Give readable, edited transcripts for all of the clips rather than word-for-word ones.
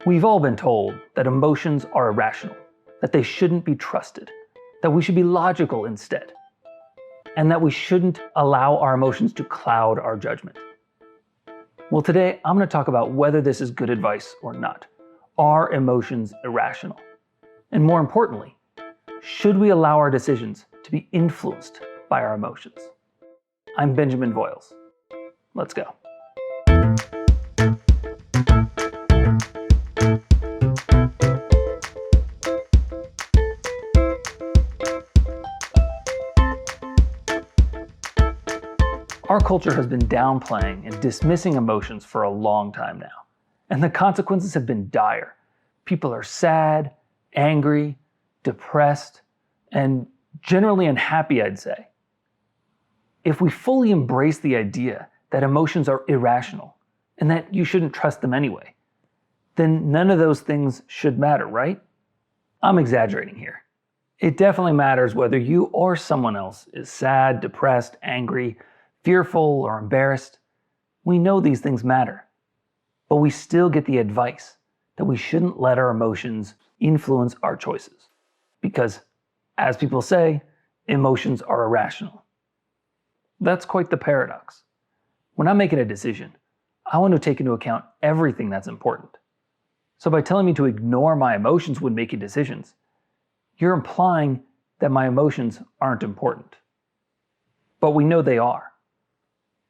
We've all been told that emotions are irrational, that they shouldn't be trusted, that we should be logical instead, and that we shouldn't allow our emotions to cloud our judgment. Well, today I'm going to talk about whether this is good advice or not. Are emotions irrational? And more importantly, should we allow our decisions to be influenced by our emotions? I'm Benjamin Voiles. Let's go. Our culture has been downplaying and dismissing emotions for a long time now, and the consequences have been dire. People are sad, angry, depressed, and generally unhappy, I'd say. If we fully embrace the idea that emotions are irrational and that you shouldn't trust them anyway, then none of those things should matter, right? I'm exaggerating here. It definitely matters whether you or someone else is sad, depressed, angry, fearful, or embarrassed. We know these things matter, but we still get the advice that we shouldn't let our emotions influence our choices. Because, as people say, emotions are irrational. That's quite the paradox. When I'm making a decision, I want to take into account everything that's important. So by telling me to ignore my emotions when making decisions, you're implying that my emotions aren't important. But we know they are.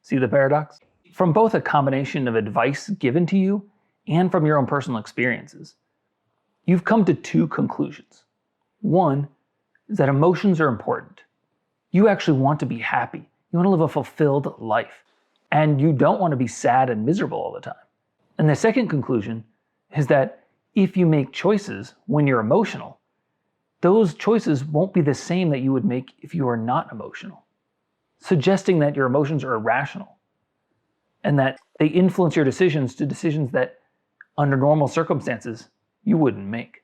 See the paradox? From both a combination of advice given to you and from your own personal experiences, you've come to two conclusions. One is that emotions are important. You actually want to be happy. You want to live a fulfilled life. And you don't want to be sad and miserable all the time. And the second conclusion is that if you make choices when you're emotional, those choices won't be the same that you would make if you are not emotional, suggesting that your emotions are irrational and that they influence your decisions to decisions that, under normal circumstances, you wouldn't make.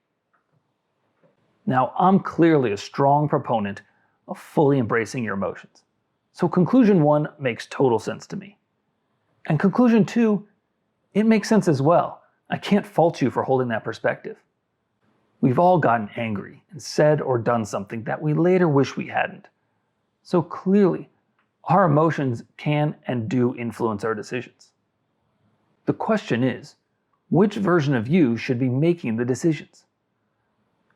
Now, I'm clearly a strong proponent of fully embracing your emotions. So conclusion one makes total sense to me. And conclusion two, it makes sense as well. I can't fault you for holding that perspective. We've all gotten angry and said or done something that we later wish we hadn't. So clearly, our emotions can and do influence our decisions. The question is, which version of you should be making the decisions?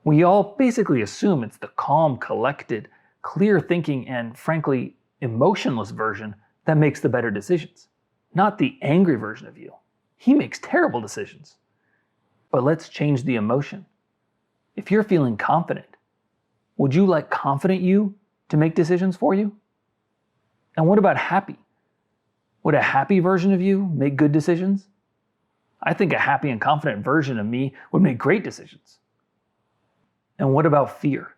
We all basically assume it's the calm, collected, clear thinking, and frankly, emotionless version that makes the better decisions, not the angry version of you. He makes terrible decisions. But let's change the emotion. If you're feeling confident, would you like confident you to make decisions for you? And what about happy? Would a happy version of you make good decisions? I think a happy and confident version of me would make great decisions. And what about fear?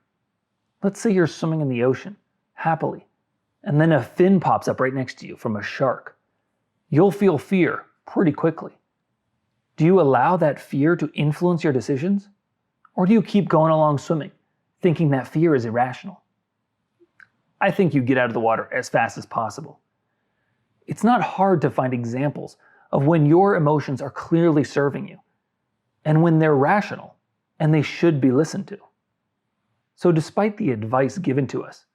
Let's say you're swimming in the ocean, happily, and then a fin pops up right next to you from a shark. You'll feel fear pretty quickly. Do you allow that fear to influence your decisions? Or do you keep going along swimming, thinking that fear is irrational? I think you get out of the water as fast as possible. It's not hard to find examples of when your emotions are clearly serving you, and when they're rational, and they should be listened to. So despite the advice given to us,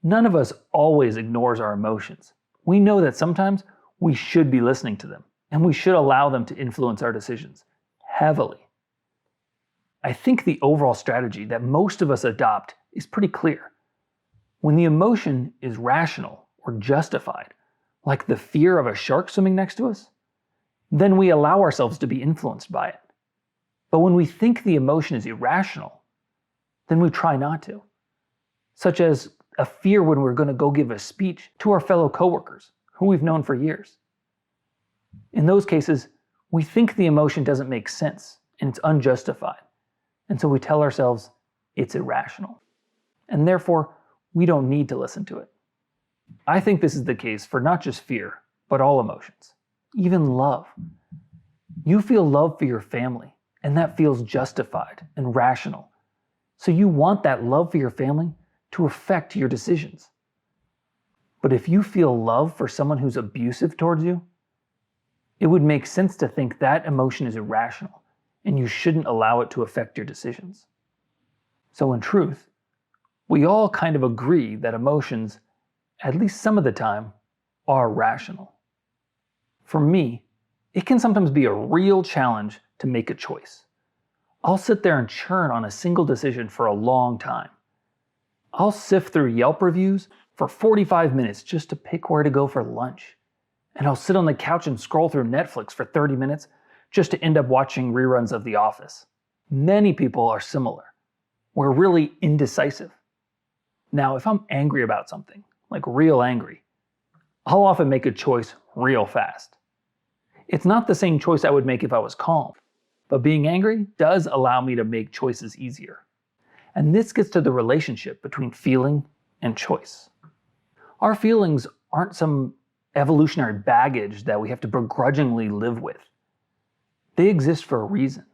none of us always ignores our emotions. We know that sometimes we should be listening to them, and we should allow them to influence our decisions heavily. I think the overall strategy that most of us adopt is pretty clear. When the emotion is rational or justified, like the fear of a shark swimming next to us, then we allow ourselves to be influenced by it. But when we think the emotion is irrational, then we try not to. Such as a fear when we're going to go give a speech to our fellow coworkers who we've known for years. In those cases, we think the emotion doesn't make sense and it's unjustified. And so we tell ourselves it's irrational. And therefore, we don't need to listen to it. I think this is the case for not just fear, but all emotions, even love. You feel love for your family, and that feels justified and rational. So you want that love for your family to affect your decisions. But if you feel love for someone who's abusive towards you, it would make sense to think that emotion is irrational and you shouldn't allow it to affect your decisions. So in truth, we all kind of agree that emotions, at least some of the time, are rational. For me, it can sometimes be a real challenge to make a choice. I'll sit there and churn on a single decision for a long time. I'll sift through Yelp reviews for 45 minutes just to pick where to go for lunch. And I'll sit on the couch and scroll through Netflix for 30 minutes just to end up watching reruns of The Office. Many people are similar. We're really indecisive. Now, if I'm angry about something, like real angry, I'll often make a choice real fast. It's not the same choice I would make if I was calm, but being angry does allow me to make choices easier. And this gets to the relationship between feeling and choice. Our feelings aren't some evolutionary baggage that we have to begrudgingly live with. They exist for a reason.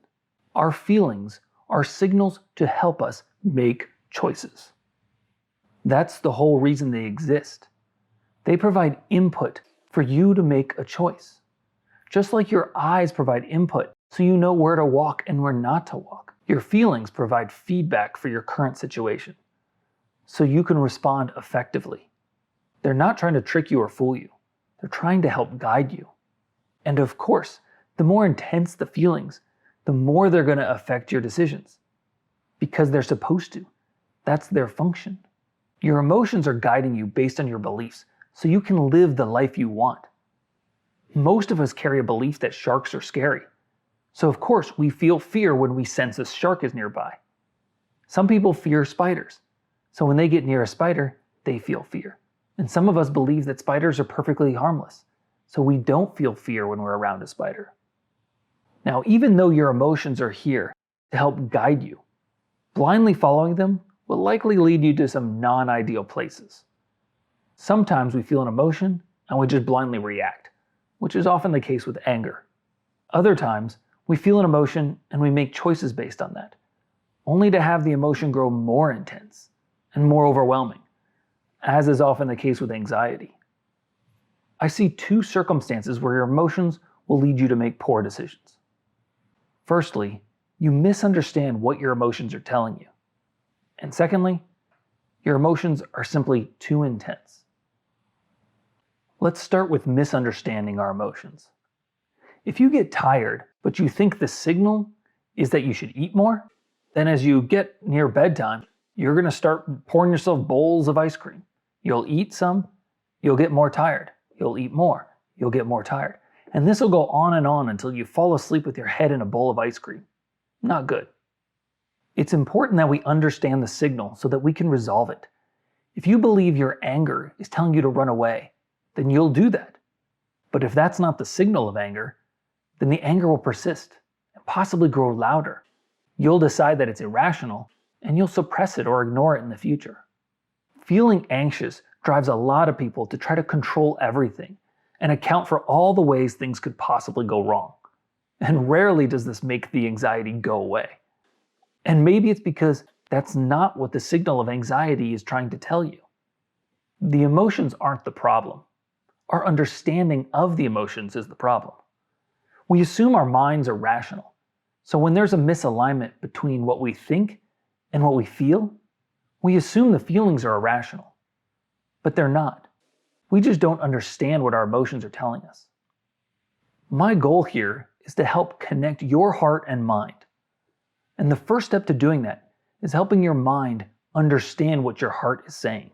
Our feelings are signals to help us make choices. That's the whole reason they exist. They provide input for you to make a choice. Just like your eyes provide input so you know where to walk and where not to walk. Your feelings provide feedback for your current situation, so you can respond effectively. They're not trying to trick you or fool you. They're trying to help guide you. And of course, the more intense the feelings, the more they're going to affect your decisions. Because they're supposed to. That's their function. Your emotions are guiding you based on your beliefs, so you can live the life you want. Most of us carry a belief that sharks are scary. So of course, we feel fear when we sense a shark is nearby. Some people fear spiders. So when they get near a spider, they feel fear. And some of us believe that spiders are perfectly harmless. So we don't feel fear when we're around a spider. Now, even though your emotions are here to help guide you, blindly following them will likely lead you to some non-ideal places. Sometimes we feel an emotion and we just blindly react, which is often the case with anger. Other times, we feel an emotion and we make choices based on that, only to have the emotion grow more intense and more overwhelming, as is often the case with anxiety. I see two circumstances where your emotions will lead you to make poor decisions. Firstly, you misunderstand what your emotions are telling you. And secondly, your emotions are simply too intense. Let's start with misunderstanding our emotions. If you get tired, but you think the signal is that you should eat more, then as you get near bedtime, you're going to start pouring yourself bowls of ice cream. You'll eat some, you'll get more tired. You'll eat more, you'll get more tired. And this will go on and on until you fall asleep with your head in a bowl of ice cream. Not good. It's important that we understand the signal so that we can resolve it. If you believe your anger is telling you to run away, then you'll do that. But if that's not the signal of anger, then the anger will persist and possibly grow louder. You'll decide that it's irrational, and you'll suppress it or ignore it in the future. Feeling anxious drives a lot of people to try to control everything and account for all the ways things could possibly go wrong. And rarely does this make the anxiety go away. And maybe it's because that's not what the signal of anxiety is trying to tell you. The emotions aren't the problem. Our understanding of the emotions is the problem. We assume our minds are rational. So when there's a misalignment between what we think and what we feel, we assume the feelings are irrational. But they're not. We just don't understand what our emotions are telling us. My goal here is to help connect your heart and mind. And the first step to doing that is helping your mind understand what your heart is saying.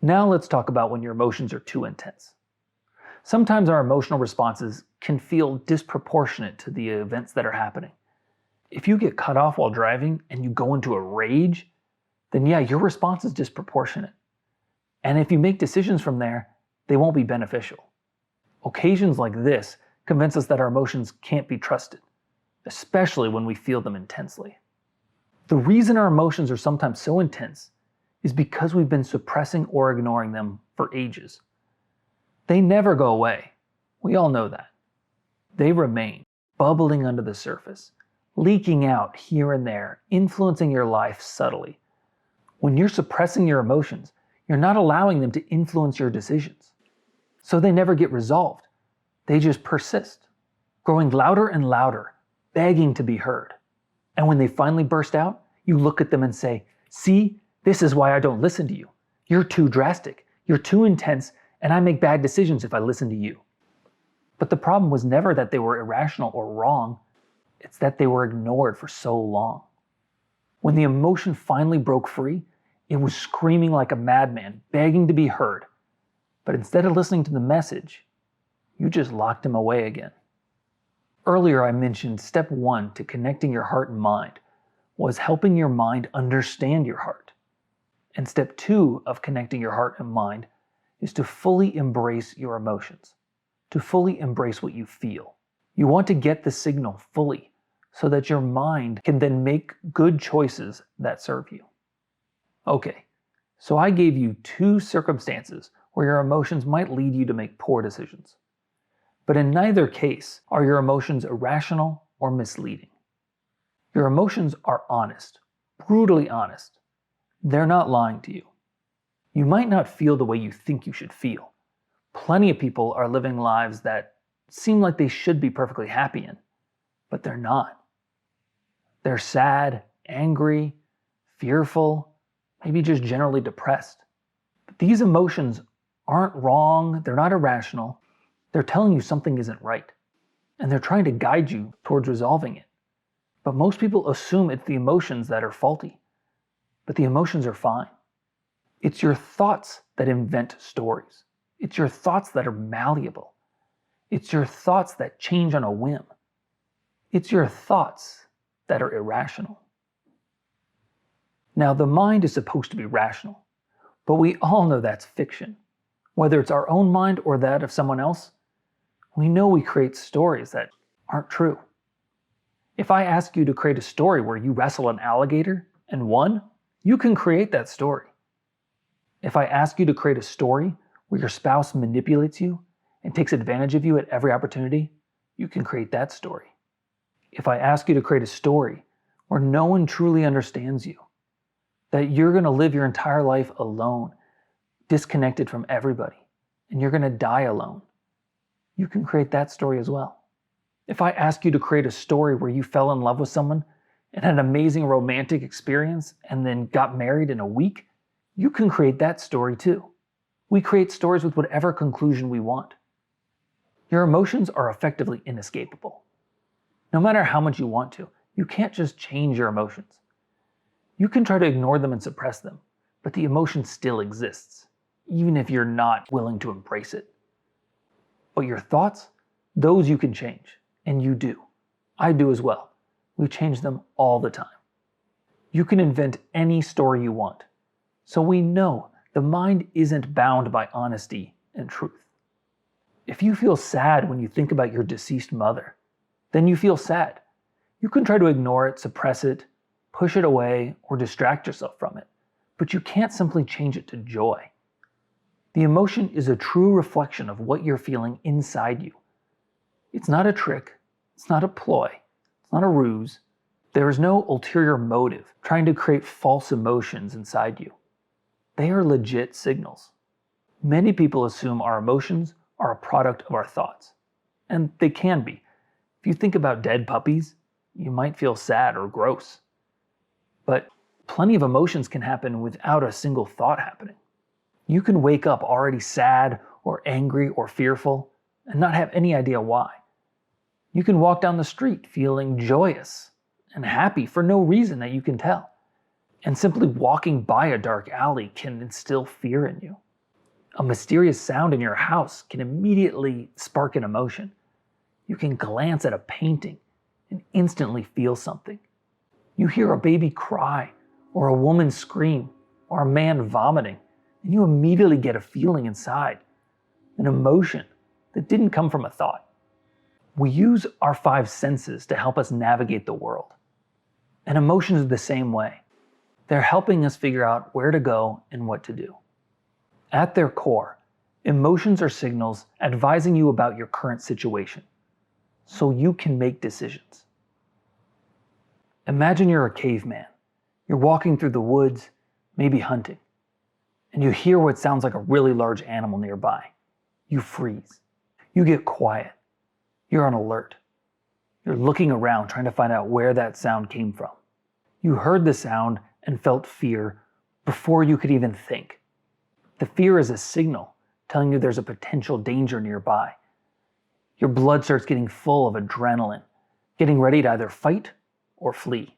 Now let's talk about when your emotions are too intense. Sometimes our emotional responses can feel disproportionate to the events that are happening. If you get cut off while driving and you go into a rage, then yeah, your response is disproportionate. And if you make decisions from there, they won't be beneficial. Occasions like this convince us that our emotions can't be trusted, especially when we feel them intensely. The reason our emotions are sometimes so intense is because we've been suppressing or ignoring them for ages. They never go away. We all know that. They remain, bubbling under the surface, leaking out here and there, influencing your life subtly. When you're suppressing your emotions, you're not allowing them to influence your decisions. So they never get resolved. They just persist. growing louder and louder, begging to be heard. And when they finally burst out, you look at them and say, "See, this is why I don't listen to you. You're too drastic, you're too intense, and I make bad decisions if I listen to you." But the problem was never that they were irrational or wrong, it's that they were ignored for so long. When the emotion finally broke free, it was screaming like a madman, begging to be heard. But instead of listening to the message, you just locked him away again. Earlier I mentioned step 1 to connecting your heart and mind was helping your mind understand your heart. And step 2 of connecting your heart and mind is to fully embrace your emotions, to fully embrace what you feel. You want to get the signal fully so that your mind can then make good choices that serve you. Okay, so I gave you 2 circumstances where your emotions might lead you to make poor decisions. But in neither case are your emotions irrational or misleading. Your emotions are honest, brutally honest. They're not lying to you. You might not feel the way you think you should feel. Plenty of people are living lives that seem like they should be perfectly happy in, but they're not. They're sad, angry, fearful, maybe just generally depressed. But these emotions aren't wrong, they're not irrational. They're telling you something isn't right, and they're trying to guide you towards resolving it. But most people assume it's the emotions that are faulty, but the emotions are fine. It's your thoughts that invent stories. It's your thoughts that are malleable. It's your thoughts that change on a whim. It's your thoughts that are irrational. Now, the mind is supposed to be rational, but we all know that's fiction. Whether it's our own mind or that of someone else, we know we create stories that aren't true. If I ask you to create a story where you wrestle an alligator and won, you can create that story. If I ask you to create a story where your spouse manipulates you and takes advantage of you at every opportunity, you can create that story. If I ask you to create a story where no one truly understands you, that you're going to live your entire life alone, disconnected from everybody, and you're going to die alone, you can create that story as well. If I ask you to create a story where you fell in love with someone and had an amazing romantic experience and then got married in a week, you can create that story too. We create stories with whatever conclusion we want. Your emotions are effectively inescapable. No matter how much you want to, you can't just change your emotions. You can try to ignore them and suppress them, but the emotion still exists, even if you're not willing to embrace it. But your thoughts, those you can change, and you do. I do as well. We change them all the time. You can invent any story you want. So we know the mind isn't bound by honesty and truth. If you feel sad when you think about your deceased mother, then you feel sad. You can try to ignore it, suppress it, push it away, or distract yourself from it. But you can't simply change it to joy. The emotion is a true reflection of what you're feeling inside you. It's not a trick. It's not a ploy. It's not a ruse. There is no ulterior motive trying to create false emotions inside you. They are legit signals. Many people assume our emotions are a product of our thoughts. And they can be. If you think about dead puppies, you might feel sad or gross. But plenty of emotions can happen without a single thought happening. You can wake up already sad or angry or fearful and not have any idea why. You can walk down the street feeling joyous and happy for no reason that you can tell. And simply walking by a dark alley can instill fear in you. A mysterious sound in your house can immediately spark an emotion. You can glance at a painting and instantly feel something. You hear a baby cry, or a woman scream, or a man vomiting, and you immediately get a feeling inside, an emotion that didn't come from a thought. We use our 5 senses to help us navigate the world. And emotions are the same way. They're helping us figure out where to go and what to do. At their core, emotions are signals advising you about your current situation, so you can make decisions. Imagine you're a caveman. You're walking through the woods, maybe hunting, and you hear what sounds like a really large animal nearby. You freeze. You get quiet. You're on alert. You're looking around trying to find out where that sound came from. You heard the sound and felt fear before you could even think. The fear is a signal telling you there's a potential danger nearby. Your blood starts getting full of adrenaline, getting ready to either fight or flee.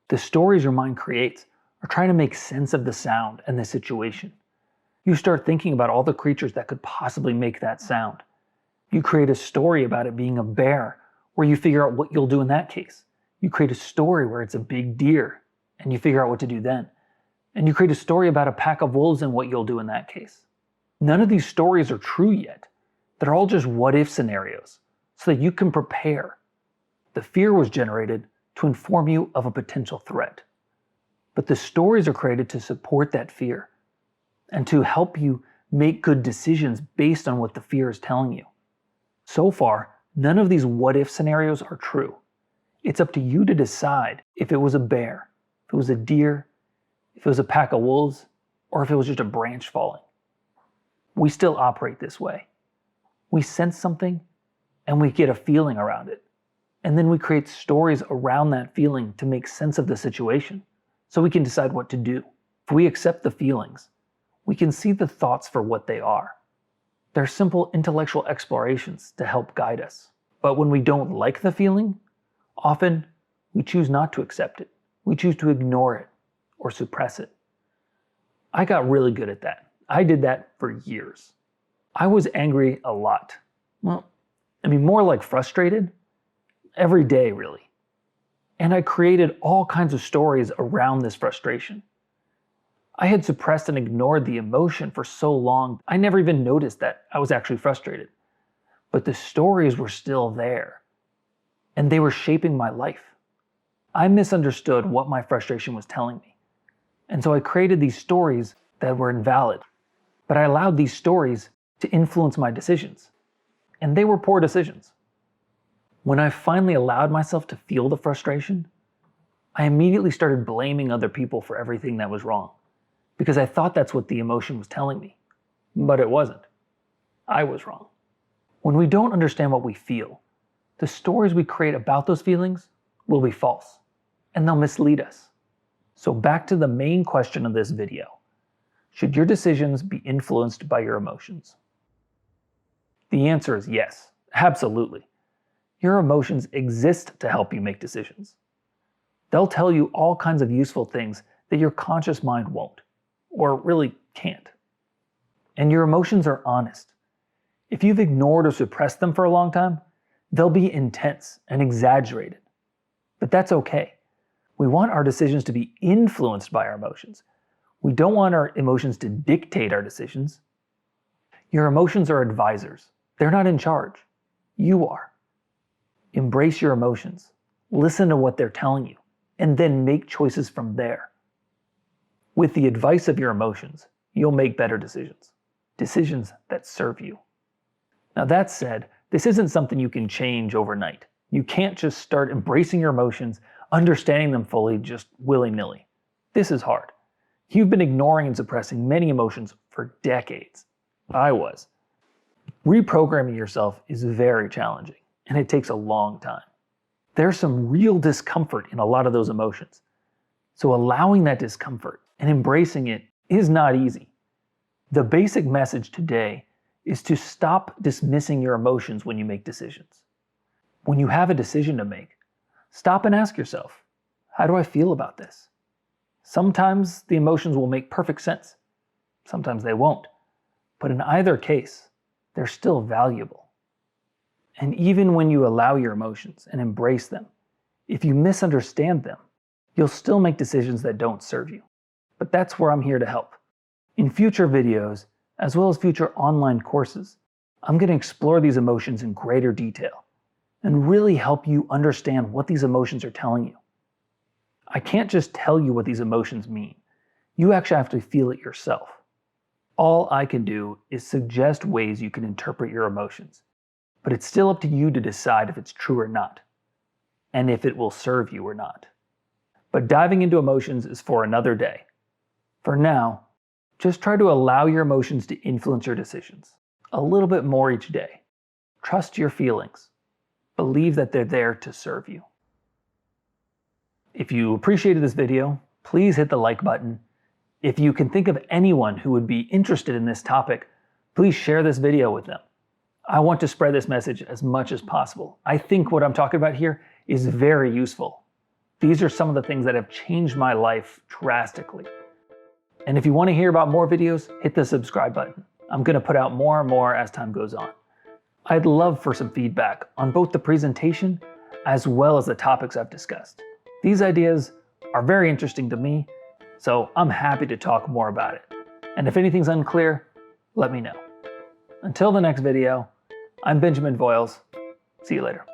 The stories your mind creates are trying to make sense of the sound and the situation. You start thinking about all the creatures that could possibly make that sound. You create a story about it being a bear, where you figure out what you'll do in that case. You create a story where it's a big deer, and you figure out what to do then. And you create a story about a pack of wolves and what you'll do in that case. None of these stories are true yet. They're all just what-if scenarios, so that you can prepare. The fear was generated to inform you of a potential threat. But the stories are created to support that fear, and to help you make good decisions based on what the fear is telling you. So far, none of these what-if scenarios are true. It's up to you to decide if it was a bear, if it was a deer, if it was a pack of wolves, or if it was just a branch falling. We still operate this way. We sense something, and we get a feeling around it. And then we create stories around that feeling to make sense of the situation, so we can decide what to do. If we accept the feelings, we can see the thoughts for what they are. They're simple intellectual explorations to help guide us. But when we don't like the feeling, often we choose not to accept it. We choose to ignore it or suppress it. I got really good at that. I did that for years. I was angry a lot. More like frustrated. Every day, really. And I created all kinds of stories around this frustration. I had suppressed and ignored the emotion for so long, I never even noticed that I was actually frustrated. But the stories were still there, and they were shaping my life. I misunderstood what my frustration was telling me. And so I created these stories that were invalid. But I allowed these stories to influence my decisions. And they were poor decisions. When I finally allowed myself to feel the frustration, I immediately started blaming other people for everything that was wrong, because I thought that's what the emotion was telling me. But it wasn't. I was wrong. When we don't understand what we feel, the stories we create about those feelings will be false, and they'll mislead us. So back to the main question of this video. Should your decisions be influenced by your emotions? The answer is yes, absolutely. Your emotions exist to help you make decisions. They'll tell you all kinds of useful things that your conscious mind won't, or really can't. And your emotions are honest. If you've ignored or suppressed them for a long time, they'll be intense and exaggerated. But that's okay. We want our decisions to be influenced by our emotions. We don't want our emotions to dictate our decisions. Your emotions are advisors. They're not in charge. You are. Embrace your emotions. Listen to what they're telling you, and then make choices from there. With the advice of your emotions, you'll make better decisions. Decisions that serve you. Now that said, this isn't something you can change overnight. You can't just start embracing your emotions, understanding them fully, just willy-nilly. This is hard. You've been ignoring and suppressing many emotions for decades. I was. Reprogramming yourself is very challenging, and it takes a long time. There's some real discomfort in a lot of those emotions. So allowing that discomfort and embracing it is not easy. The basic message today is to stop dismissing your emotions when you make decisions. When you have a decision to make, stop and ask yourself, how do I feel about this? Sometimes the emotions will make perfect sense. Sometimes they won't. But in either case, they're still valuable. And even when you allow your emotions and embrace them, if you misunderstand them, you'll still make decisions that don't serve you. But that's where I'm here to help. In future videos, as well as future online courses, I'm going to explore these emotions in greater detail and really help you understand what these emotions are telling you. I can't just tell you what these emotions mean. You actually have to feel it yourself. All I can do is suggest ways you can interpret your emotions, but it's still up to you to decide if it's true or not, and if it will serve you or not. But diving into emotions is for another day. For now, just try to allow your emotions to influence your decisions a little bit more each day. Trust your feelings. believe that they're there to serve you. If you appreciated this video, please hit the like button. If you can think of anyone who would be interested in this topic, please share this video with them. I want to spread this message as much as possible. I think what I'm talking about here is very useful. These are some of the things that have changed my life drastically. And if you want to hear about more videos, hit the subscribe button. I'm going to put out more and more as time goes on. I'd love for some feedback on both the presentation as well as the topics I've discussed. These ideas are very interesting to me, so I'm happy to talk more about it. And if anything's unclear, let me know. Until the next video, I'm Benjamin Voiles. See you later.